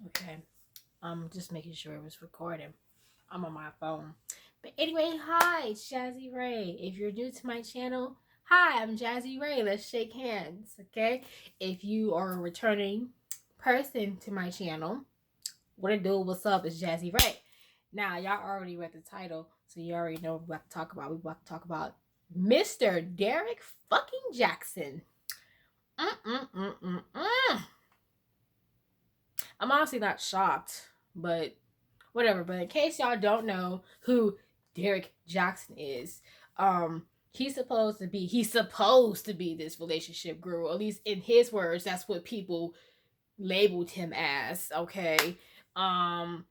Okay. Just making sure it was recording. I'm on my phone. But anyway, hi, it's Jazzy Ray. If you're new to my channel, hi, I'm Jazzy Ray. Let's shake hands, okay? If you are a returning person to my channel, what it do, what's up, it's Jazzy Ray. Now, y'all already read the title, so you already know what we're about to talk about. We're about to talk about Mr. Derrick fucking Jaxn. Mm-mm-mm-mm-mm. I'm honestly not shocked, but whatever. But in case y'all don't know who Derrick Jaxn is, he's supposed to be this relationship guru. At least in his words, that's what people labeled him as. Okay.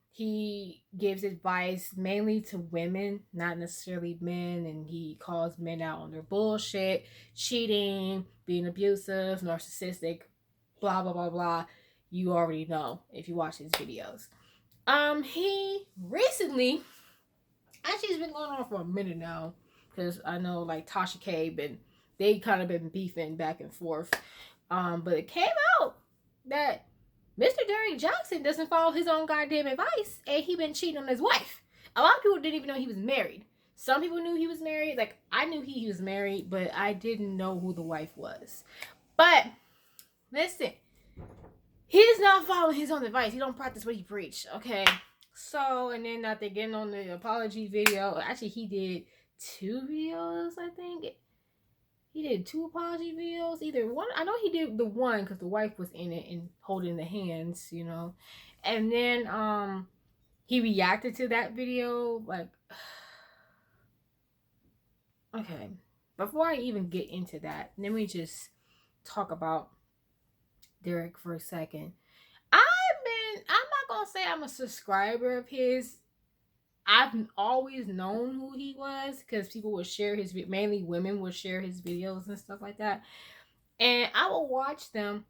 He gives advice mainly to women, not necessarily men, and he calls men out on their bullshit, cheating, being abusive, narcissistic, blah blah blah blah. You already know if you watch his videos. He recently, actually, it's been going on for a minute now, because I know like Tasha K been, they kind of been beefing back and forth. But it came out that Mr. Derrick Jaxn doesn't follow his own goddamn advice, and he been cheating on his wife. A lot of people didn't even know he was married. Some people knew he was married. Like I knew he was married, but I didn't know who the wife was. But listen, he does not follow his own advice. He don't practice what he preach. Okay. So and then after getting on the apology video, actually he did two videos. I think he did two apology videos. Either one. I know he did the one because the wife was in it and holding the hands. You know, and then he reacted to that video like. Okay. Before I even get into that, let me just talk about Derrick for a second. I'm not gonna say I'm a subscriber of his. I've always known who he was because people would share his, mainly women would share his videos and stuff like that. And I would watch them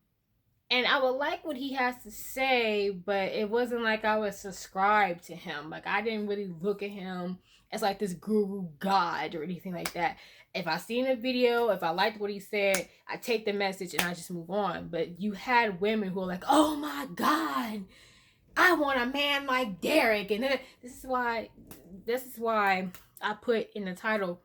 and I would like what he has to say, but it wasn't like I was subscribed to him. Like I didn't really look at him as like this guru god or anything like that. If I seen a video, if I liked what he said, I take the message and I just move on. But you had women who are like, "Oh my god, I want a man like Derrick," and then this is why I put in the title,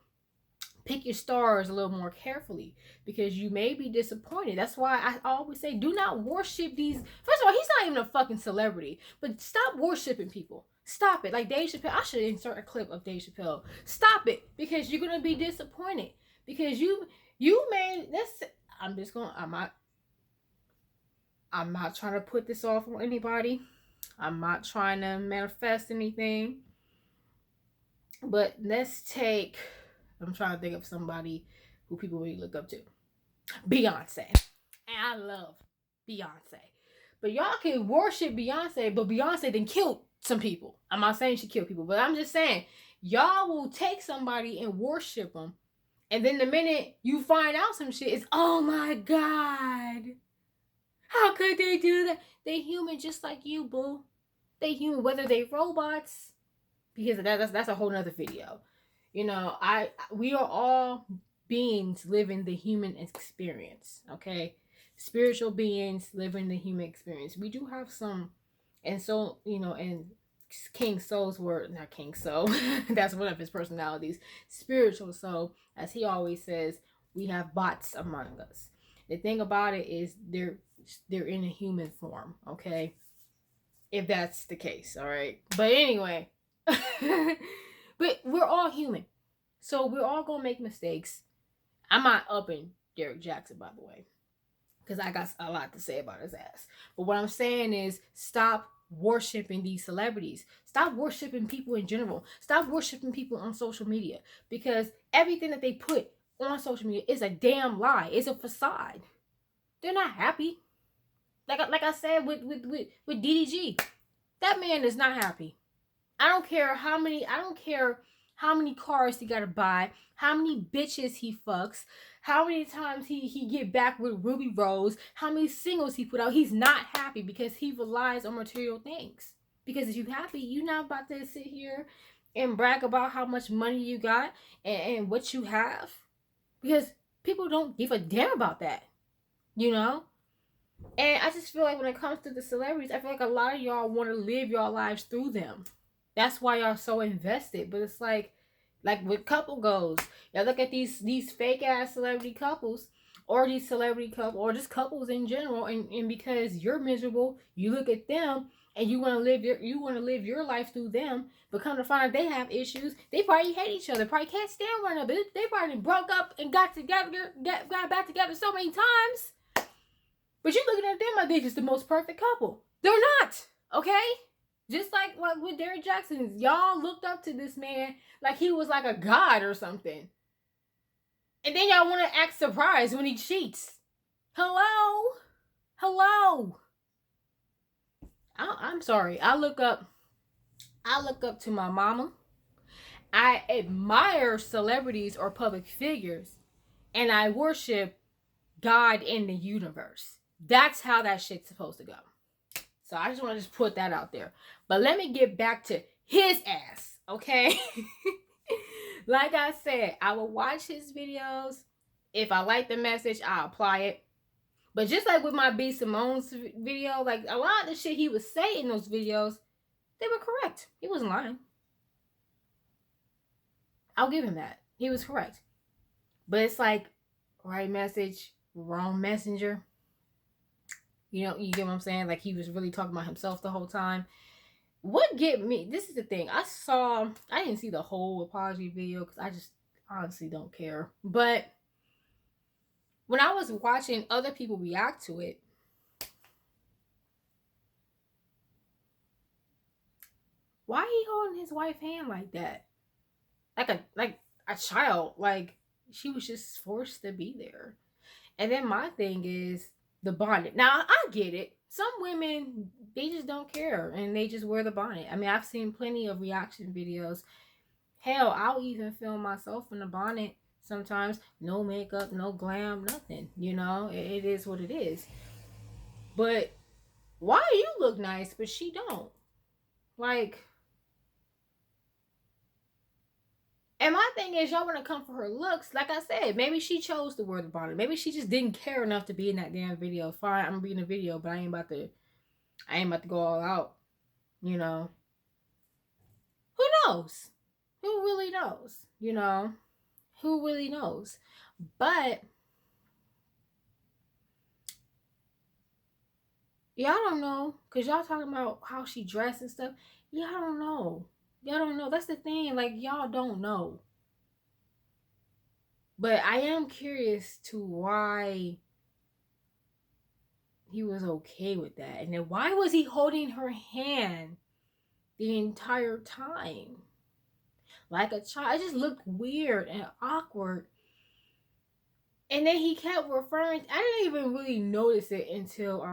pick your stars a little more carefully because you may be disappointed. That's why I always say do not worship these. First of all, he's not even a fucking celebrity, but stop worshiping people. Stop it. Like Dave Chappelle, I should insert a clip of Dave Chappelle. Stop it because you're gonna be disappointed because you may. This I'm just gonna. I'm not trying to put this off on anybody. I'm not trying to manifest anything. But let's take, I'm trying to think of somebody who people really look up to. Beyonce. And I love Beyonce. But y'all can worship Beyonce, but Beyonce then killed some people. I'm not saying she killed people, but I'm just saying y'all will take somebody and worship them. And then the minute you find out some shit, it's, oh my God. How could they do that? They human just like you, boo. They human, whether they robots, because that's a whole nother video. You know, we are all beings living the human experience. Okay, spiritual beings living the human experience. We do have some, and so and King Soul's word, not King Soul, that's one of his personalities. Spiritual soul, as he always says, we have bots among us. The thing about it is they're in a human form. Okay, if that's the case, all right. But anyway, but we're all human, so we're all gonna make mistakes. I'm not upping Derrick Jaxn, by the way, because I got a lot to say about his ass. But what I'm saying is, stop worshiping these celebrities. Stop worshiping people in general. Stop worshiping people on social media because everything that they put on social media is a damn lie. It's a facade. They're not happy. Like I said with DDG, that man is not happy. I don't care how many cars he gotta buy, how many bitches he fucks, how many times he get back with Ruby Rose, how many singles he put out. He's not happy because he relies on material things. Because if you happy, you're not about to sit here and brag about how much money you got and what you have. Because people don't give a damn about that. You know? And I just feel like when it comes to the celebrities, I feel like a lot of y'all want to live y'all lives through them. That's why y'all so invested. But it's like with couple goals, y'all look at these fake ass celebrity couples, or these celebrity couple, or just couples in general, and because you're miserable, you look at them and you want to live your life through them. But come to find out they have issues. They probably hate each other. Probably can't stand one another. They probably broke up and got together, got back together so many times. But you looking at them like they're just the most perfect couple. They're not, okay? Just like with Derrick Jaxn, y'all looked up to this man like he was like a god or something. And then y'all want to act surprised when he cheats. Hello? Hello? I'm sorry. I look up to my mama. I admire celebrities or public figures. And I worship God in the universe. That's how that shit's supposed to go. So I just want to just put that out there. But let me get back to his ass, okay? Like I said, I will watch his videos. If I like the message, I'll apply it. But just like with my B. Simone's video, like a lot of the shit he was saying in those videos, they were correct. He wasn't lying. I'll give him that. He was correct. But it's like, right message, wrong messenger. You know, you get what I'm saying? Like he was really talking about himself the whole time. What get me, this is the thing. I didn't see the whole apology video because I just honestly don't care. But when I was watching other people react to it, why he holding his wife's hand like that? Like a child. Like she was just forced to be there. And then my thing is the bonnet. Now I get it. Some women, they just don't care and they just wear the bonnet. I mean, I've seen plenty of reaction videos. Hell, I'll even film myself in a bonnet sometimes. No makeup, no glam, nothing. You know, it is what it is. But why you look nice, but she don't? Like, and my thing is, y'all want to come for her looks. Like I said, maybe she chose to wear the bonnet. Maybe she just didn't care enough to be in that damn video. Fine, I'm gonna be in a video, but I ain't about to go all out. You know, who knows? Who really knows? You know, who really knows? But y'all don't know, cause y'all talking about how she dressed and stuff. Y'all don't know. Y'all don't know. That's the thing. Like y'all don't know. But I am curious to why he was okay with that. And then why was he holding her hand the entire time? Like a child. It just looked weird and awkward. And then he kept referring, I didn't even really notice it until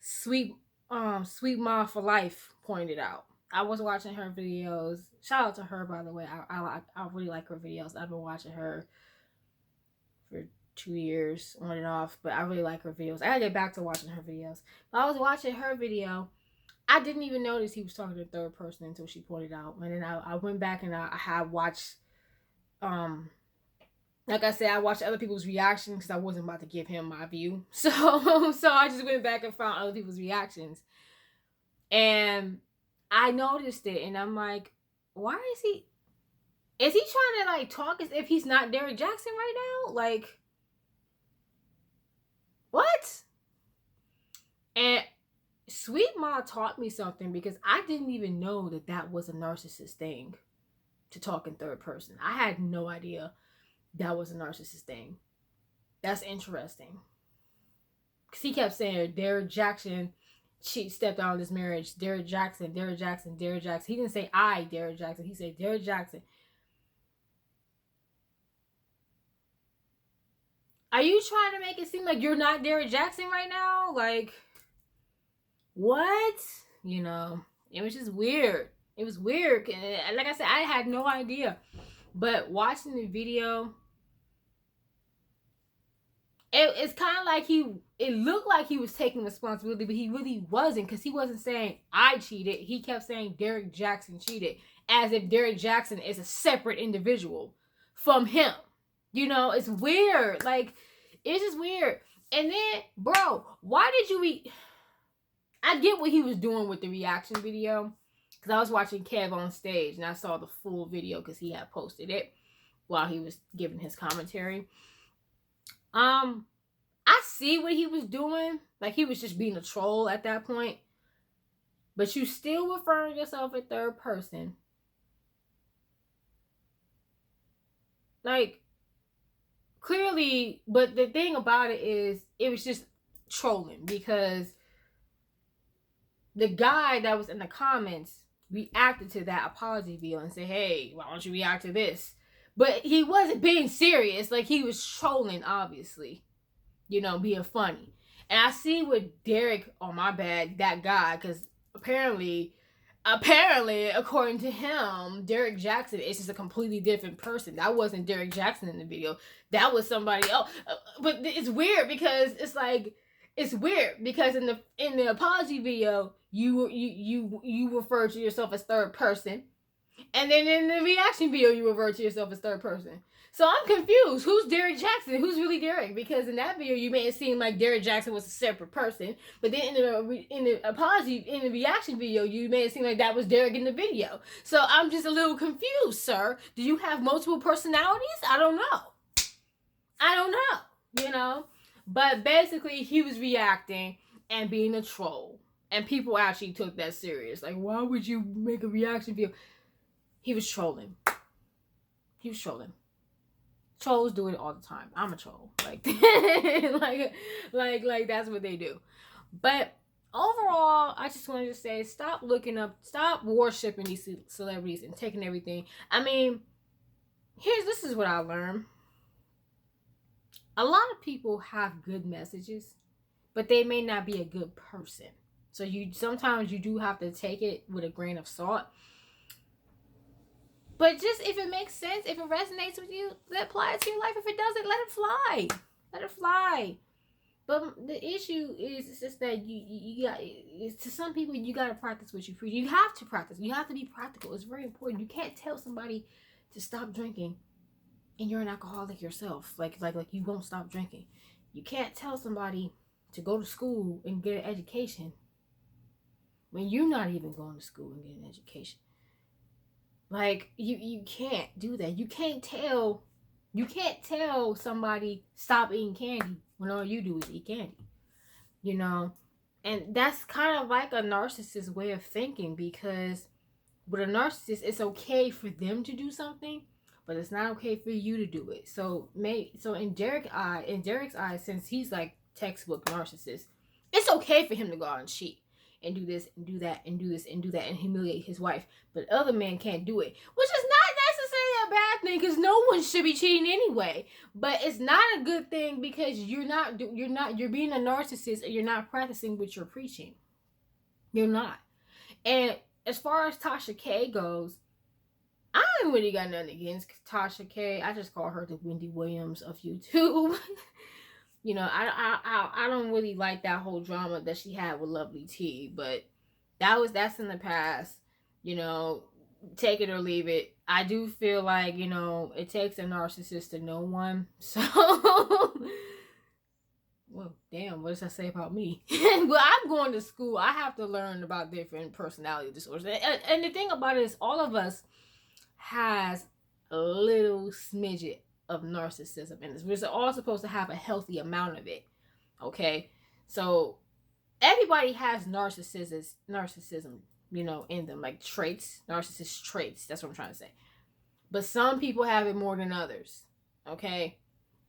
Sweet Ma for Life pointed out. I was watching her videos. Shout out to her, by the way. I really like her videos. I've been watching her for 2 years on and off, but I really like her videos. I gotta get back to watching her videos. But I was watching her video. I didn't even notice he was talking to the third person until she pointed out. And then I went back and I had watched, like I said, I watched other people's reactions because I wasn't about to give him my view. So I just went back and found other people's reactions. And I noticed it, and I'm like, why is he trying to like talk as if he's not Derrick Jaxn right now? Like, what? And Sweet Ma taught me something because I didn't even know that was a narcissist thing to talk in third person. I had no idea that was a narcissist thing. That's interesting. Because he kept saying Derrick Jaxn stepped out of this marriage. Derrick Jaxn, Derrick Jaxn, Derrick Jaxn. He didn't say Derrick Jaxn. He said Derrick Jaxn. Are you trying to make it seem like you're not Derrick Jaxn right now? Like, what? You know, it was just weird. It was weird. Like I said, I had no idea. But watching the video, it's kind of like it looked like he was taking responsibility, but he really wasn't, because he wasn't saying I cheated. He kept saying Derrick Jaxn cheated, as if Derrick Jaxn is a separate individual from him. You know, it's weird. Like, it's just weird. And then, bro, why did you I get what he was doing with the reaction video. Because I was watching Kev on stage and I saw the full video because he had posted it while he was giving his commentary. I see what he was doing. Like, he was just being a troll at that point. But you still referring yourself in third person. Like, clearly, but the thing about it is, it was just trolling because the guy that was in the comments reacted to that apology video and said, hey, why don't you react to this? But he wasn't being serious. Like, he was trolling, obviously. You know, being funny. And I see with Derrick, oh my bad, that guy, because apparently, according to him, Derrick Jaxn is just a completely different person. That wasn't Derrick Jaxn in the video. That was somebody else. But it's weird because it's like, it's weird because in the apology video, you refer to yourself as third person, and then in the reaction video, you refer to yourself as third person. So I'm confused. Who's Derrick Jaxn? Who's really Derrick? Because in that video, you made it seem like Derrick Jaxn was a separate person, but then in the reaction video, you made it seem like that was Derrick in the video. So I'm just a little confused, sir. Do you have multiple personalities? I don't know. You know, but basically, he was reacting and being a troll, and people actually took that serious. Like, why would you make a reaction video? He was trolling. Trolls do it all the time. I'm a troll. Like, like that's what they do. But overall, I just wanted to say, stop worshiping these celebrities and taking everything. I mean, this is what I learned. A lot of people have good messages, but they may not be a good person. So sometimes you do have to take it with a grain of salt. But just if it makes sense, if it resonates with you, apply it to your life. If it doesn't, let it fly. Let it fly. But the issue is just that you got, to some people, you got to practice what you preach. You have to practice. You have to be practical. It's very important. You can't tell somebody to stop drinking and you're an alcoholic yourself. Like you won't stop drinking. You can't tell somebody to go to school and get an education when you're not even going to school and get an education. Like, you can't do that. You can't tell somebody stop eating candy when all you do is eat candy. You know? And that's kind of like a narcissist's way of thinking, because with a narcissist, it's okay for them to do something, but it's not okay for you to do it. So in Derrick's eyes, since he's like textbook narcissist, it's okay for him to go out and cheat and do this and do that and do this and do that and humiliate his wife, but other men can't do it, which is not necessarily a bad thing, because no one should be cheating anyway. But it's not a good thing because you're being a narcissist and you're not practicing what you're preaching. You're not. And as far as Tasha K goes, I ain't really got nothing against Tasha K. I just call her the Wendy Williams of YouTube. You know, I don't really like that whole drama that she had with Lovely T, but that's in the past. You know, take it or leave it. I do feel like, you know, it takes a narcissist to know one. So, well, damn, what does that say about me? Well, I'm going to school. I have to learn about different personality disorders. And the thing about it is, all of us has a little smidget of narcissism in us. We're all supposed to have a healthy amount of it. Okay? So everybody has narcissism, you know, in them, like traits, narcissist traits. That's what I'm trying to say. But some people have it more than others. Okay?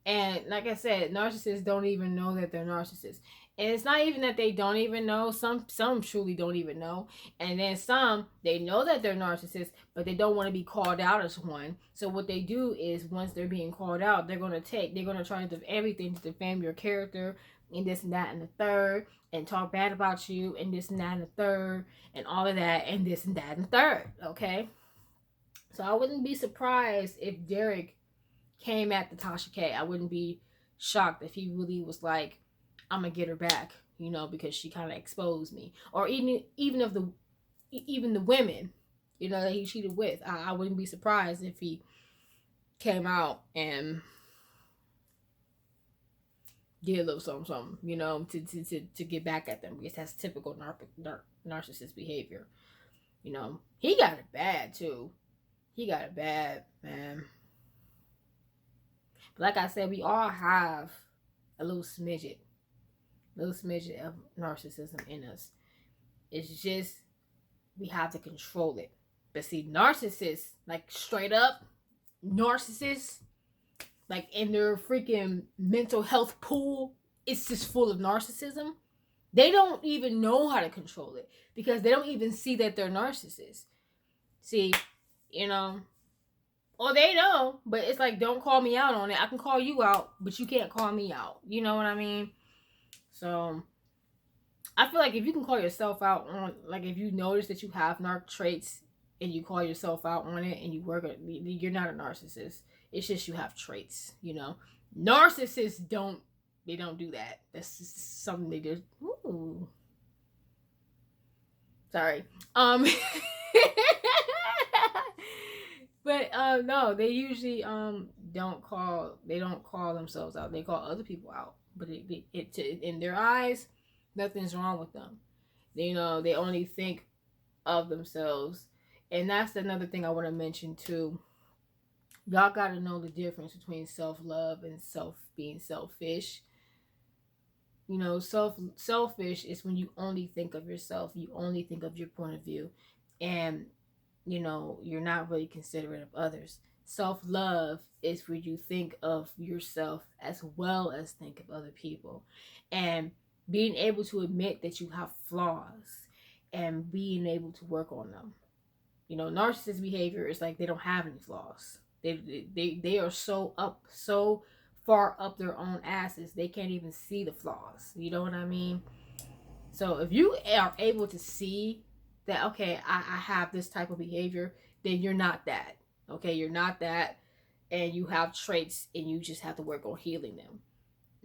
And like I said, narcissists don't even know that they're narcissists. And it's not even that they don't even know. Some truly don't even know. And then some, they know that they're narcissists, but they don't want to be called out as one. So what they do is, once they're being called out, they're going to try to do everything to defame your character, and this and that and the third, and talk bad about you, and this and that and the third, and all of that, and this and that and the third. Okay? So I wouldn't be surprised if Derrick came at the Tasha K. I wouldn't be shocked if he really was like, I'm gonna get her back, you know, because she kind of exposed me. Or even the women, you know, that he cheated with. I wouldn't be surprised if he came out and get a little something, you know, to get back at them, because that's typical narcissist behavior. You know, he got it bad too. He got it bad, man. But like I said, we all have a little smidget of narcissism in us. It's just we have to control it. But see, narcissists, like straight up narcissists, like in their freaking mental health pool, it's just full of narcissism. They don't even know how to control it because they don't even see that they're narcissists. See, you know, or they know, but it's like, don't call me out on it. I can call you out, but you can't call me out. You know what I mean? So I feel like if you can call yourself out on, like, if you notice that you have narc traits and you call yourself out on it and you work it, you're not a narcissist. It's just you have traits, you know. Narcissists don't do that. That's just something they do. Ooh. Sorry. But no, they usually don't call themselves out. They call other people out. But it in their eyes, nothing's wrong with them. You know, they only think of themselves. And that's another thing I want to mention too. Y'all got to know the difference between self-love and being selfish. You know, selfish is when you only think of yourself, you only think of your point of view, and you know, you're not really considerate of others. Self-love is where you think of yourself as well as think of other people, and being able to admit that you have flaws and being able to work on them. You know, narcissist behavior is like they don't have any flaws. They are so far up their own asses, they can't even see the flaws. You know what I mean? So if you are able to see that, okay, I have this type of behavior, then you're not that. Okay, you're not that, and you have traits, and you just have to work on healing them.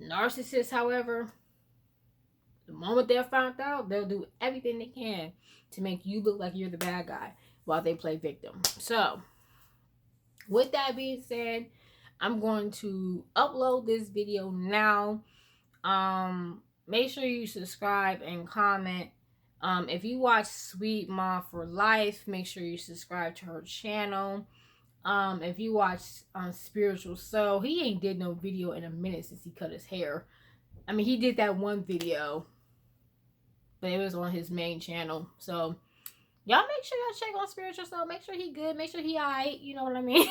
Narcissists, however, the moment they're found out, they'll do everything they can to make you look like you're the bad guy while they play victim. So, with that being said, I'm going to upload this video now. Make sure you subscribe and comment. If you watch Sweet Mom for Life, make sure you subscribe to her channel. If you watch Spiritual Soul, he ain't did no video in a minute since he cut his hair. I mean, he did that one video, but it was on his main channel. So y'all make sure y'all check on Spiritual Soul. Make sure he good. Make sure he alright. You know what I mean?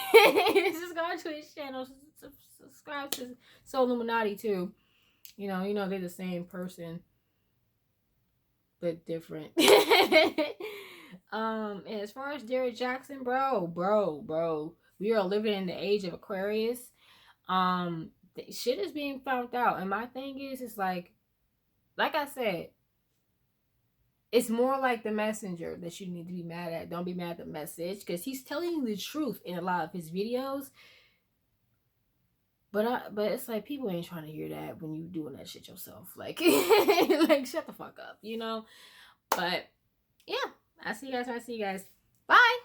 Subscribe to his channel. Subscribe to Soul Illuminati too. You know they're the same person, but different. And as far as Derrick Jaxn, bro, we are living in the age of Aquarius. Shit is being found out, and my thing is, it's like I said, it's more like the messenger that you need to be mad at. Don't be mad at the message, because he's telling you the truth in a lot of his videos. But it's like, people ain't trying to hear that when you doing that shit yourself. Like, like, shut the fuck up, you know? But yeah, I'll see you guys when I see you guys. Bye.